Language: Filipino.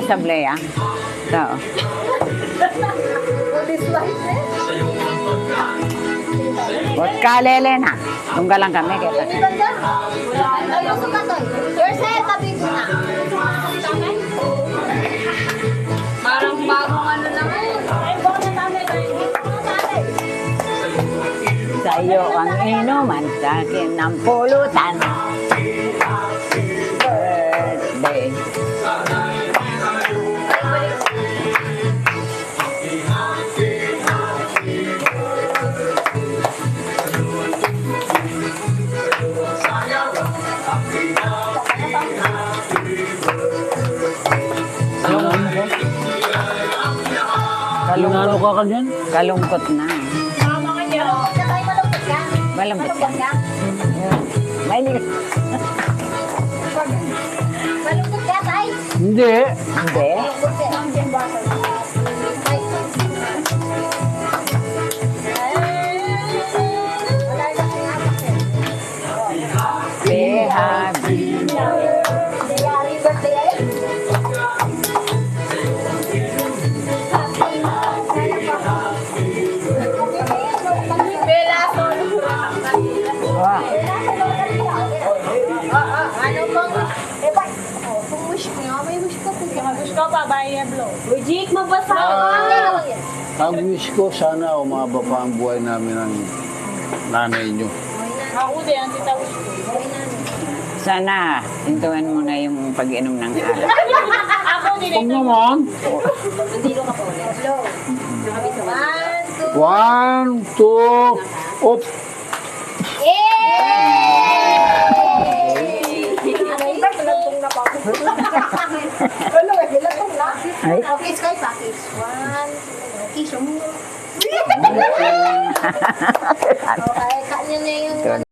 sablay ah. Ito. Buat kalele na. Tunggal lang kami. Kita. Parang bagong ano lang eh. Sa'yo ang inuman, sa akin ang pulutan. Birthday. Ano ka kanyan? Kalungkot na. Malambot ka. Mahilig. Hindi. Hindi. Be happy. Bella, solo. Wow. Ano bang? Wish nga, may wish ka po. Wish ka pa, bayan blow. Ujik, magbasa ka. Ang wish ko, sana umaba pa ang buhay namin ng nanay nyo. Ako din, ang tita wish ko. Sana, hintuan mo na yung pag-inom ng alak. Ako din. Huwag naman. Nandito ka po. Slow. One, two, up. Ay. Okay, sky package. One. Kiss mo.